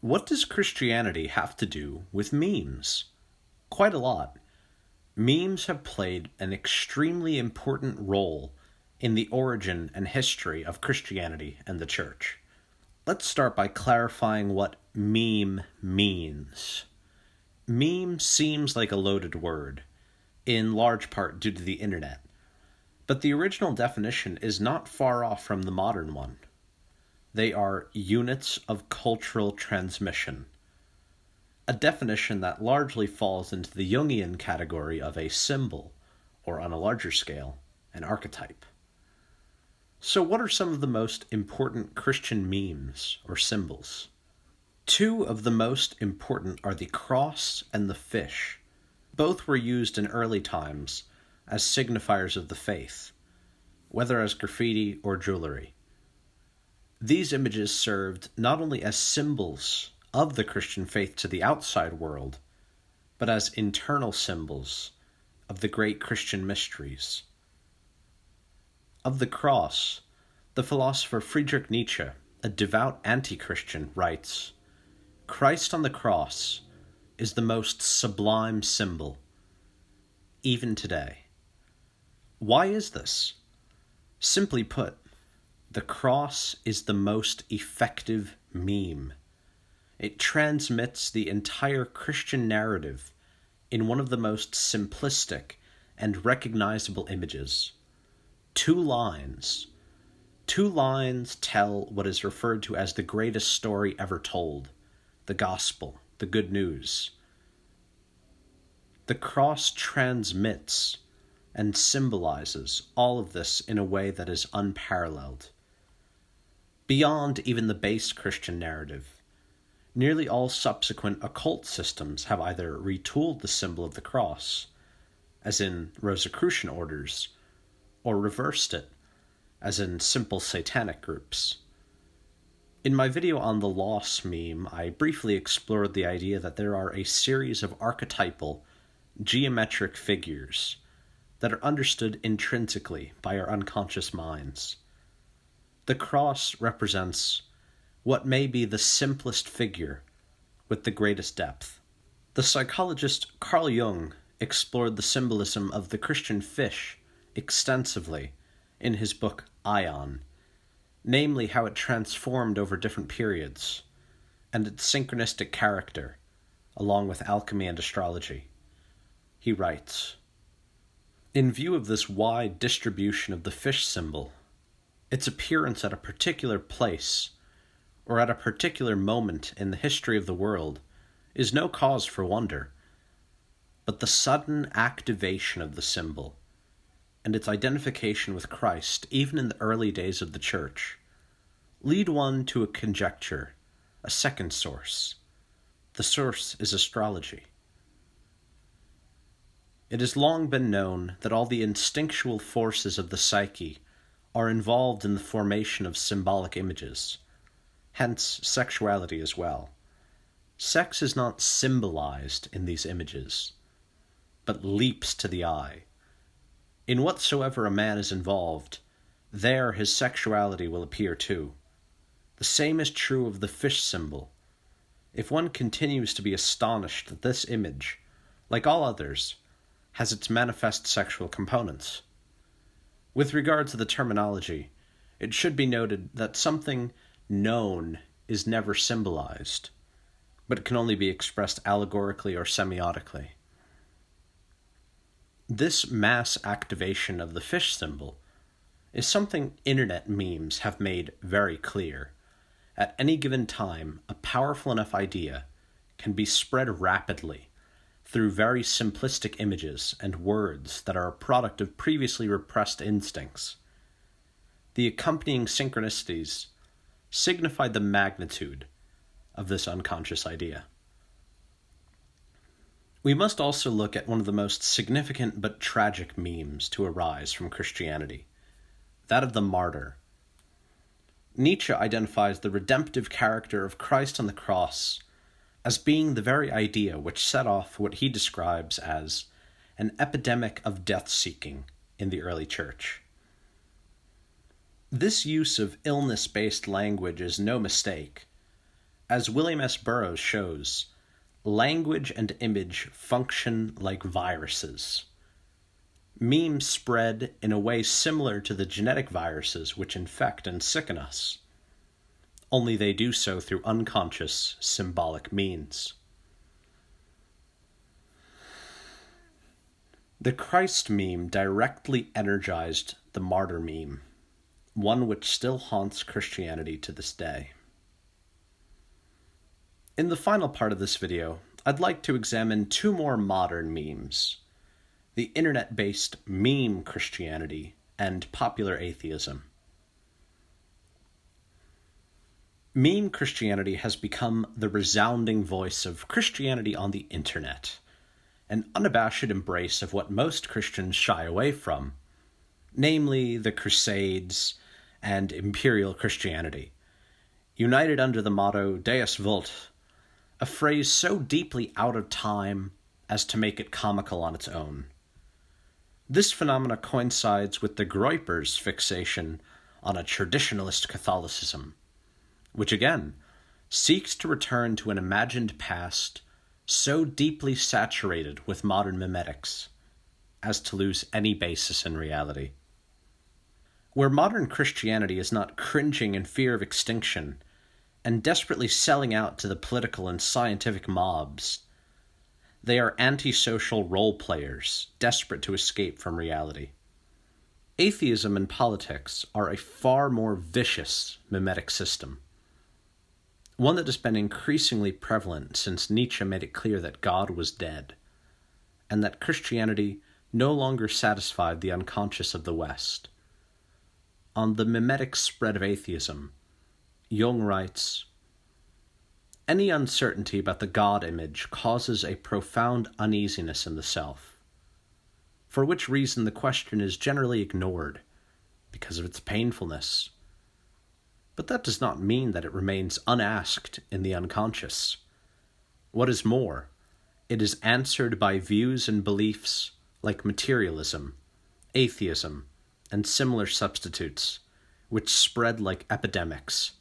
What does Christianity have to do with memes? Quite a lot. Memes have played an extremely important role in the origin and history of Christianity and the Church. Let's start by clarifying what meme means. Meme seems like a loaded word, in large part due to the internet, but the original definition is not far off from the modern one. They are units of cultural transmission, a definition that largely falls into the Jungian category of a symbol, or on a larger scale, an archetype. So what are some of the most important Christian memes or symbols? Two of the most important are the cross and the fish. Both were used in early times as signifiers of the faith, whether as graffiti or jewelry. These images served not only as symbols of the Christian faith to the outside world, but as internal symbols of the great Christian mysteries. Of the cross, the philosopher Friedrich Nietzsche, a devout anti-Christian, writes, "Christ on the cross is the most sublime symbol, even today." Why is this? Simply put, the cross is the most effective meme. It transmits the entire Christian narrative in one of the most simplistic and recognizable images. Two lines. Two lines tell what is referred to as the greatest story ever told, the gospel, the good news. The cross transmits and symbolizes all of this in a way that is unparalleled. Beyond even the base Christian narrative, nearly all subsequent occult systems have either retooled the symbol of the cross, as in Rosicrucian orders, or reversed it, as in simple satanic groups. In my video on the loss meme, I briefly explored the idea that there are a series of archetypal, geometric figures that are understood intrinsically by our unconscious minds. The cross represents what may be the simplest figure with the greatest depth. The psychologist Carl Jung explored the symbolism of the Christian fish extensively in his book Ion, namely how it transformed over different periods, and its synchronistic character, along with alchemy and astrology. He writes, "In view of this wide distribution of the fish symbol, its appearance at a particular place, or at a particular moment in the history of the world, is no cause for wonder, but the sudden activation of the symbol, and its identification with Christ, even in the early days of the Church, lead one to a conjecture, a second source. The source is astrology. It has long been known that all the instinctual forces of the psyche are involved in the formation of symbolic images, hence sexuality as well. Sex is not symbolized in these images, but leaps to the eye. In whatsoever a man is involved, there his sexuality will appear too. The same is true of the fish symbol. If one continues to be astonished that this image, like all others, has its manifest sexual components. With regard to the terminology, it should be noted that something known is never symbolized, but it can only be expressed allegorically or semiotically. This mass activation of the fish symbol is something internet memes have made very clear. At any given time, a powerful enough idea can be spread rapidly through very simplistic images and words that are a product of previously repressed instincts. The accompanying synchronicities signify the magnitude of this unconscious idea. We must also look at one of the most significant but tragic memes to arise from Christianity, that of the martyr. Nietzsche identifies the redemptive character of Christ on the cross as being the very idea which set off what he describes as an epidemic of death-seeking in the early church. This use of illness-based language is no mistake, As William S. Burroughs shows, language and image function like viruses. Memes spread in a way similar to the genetic viruses which infect and sicken us, only they do so through unconscious, symbolic means. The Christ meme directly energized the martyr meme, one which still haunts Christianity to this day. In the final part of this video, I'd like to examine two more modern memes: the internet-based meme Christianity and popular atheism. Meme Christianity has become the resounding voice of Christianity on the internet, an unabashed embrace of what most Christians shy away from, namely the Crusades and imperial Christianity, united under the motto Deus Vult, a phrase so deeply out of time as to make it comical on its own. This phenomena coincides with the Groypers' fixation on a traditionalist Catholicism, which again seeks to return to an imagined past so deeply saturated with modern memetics as to lose any basis in reality. Where modern Christianity is not cringing in fear of extinction and desperately selling out to the political and scientific mobs, they are antisocial role players desperate to escape from reality. Atheism and politics are a far more vicious memetic system, one that has been increasingly prevalent since Nietzsche made it clear that God was dead, and that Christianity no longer satisfied the unconscious of the West. On the memetic spread of atheism, Jung writes, "Any uncertainty about the God image causes a profound uneasiness in the self, for which reason the question is generally ignored because of its painfulness. But that does not mean that it remains unasked in the unconscious. What is more, it is answered by views and beliefs like materialism, atheism, and similar substitutes, which spread like epidemics.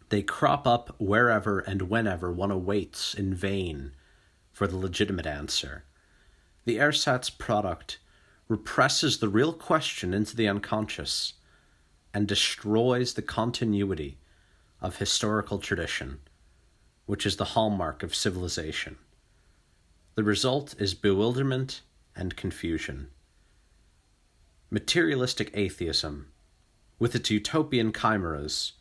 They crop up wherever and whenever one awaits in vain for the legitimate answer. The ersatz product represses the real question into the unconscious and destroys the continuity of historical tradition, which is the hallmark of civilization. The result is bewilderment and confusion. Materialistic atheism, with its utopian chimeras,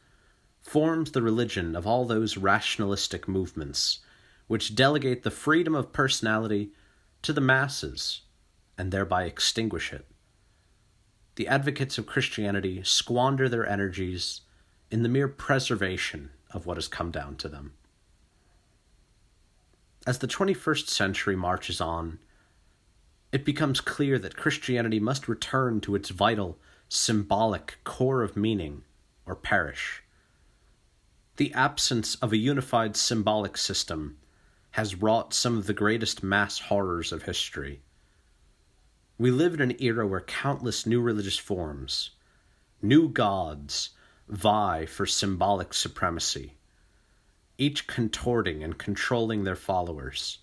forms the religion of all those rationalistic movements which delegate the freedom of personality to the masses and thereby extinguish it. The advocates of Christianity squander their energies in the mere preservation of what has come down to them. As the 21st century marches on, it becomes clear that Christianity must return to its vital, symbolic core of meaning or perish. The absence of a unified symbolic system has wrought some of the greatest mass horrors of history. We live in an era where countless new religious forms, new gods, vie for symbolic supremacy, each contorting and controlling their followers.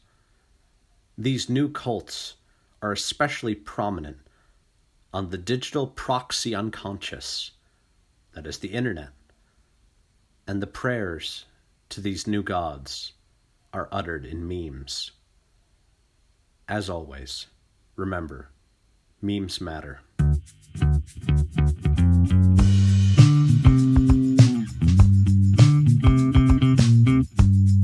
These new cults are especially prominent on the digital proxy unconscious, that is the internet, and the prayers to these new gods are uttered in memes. As always, remember, memes matter.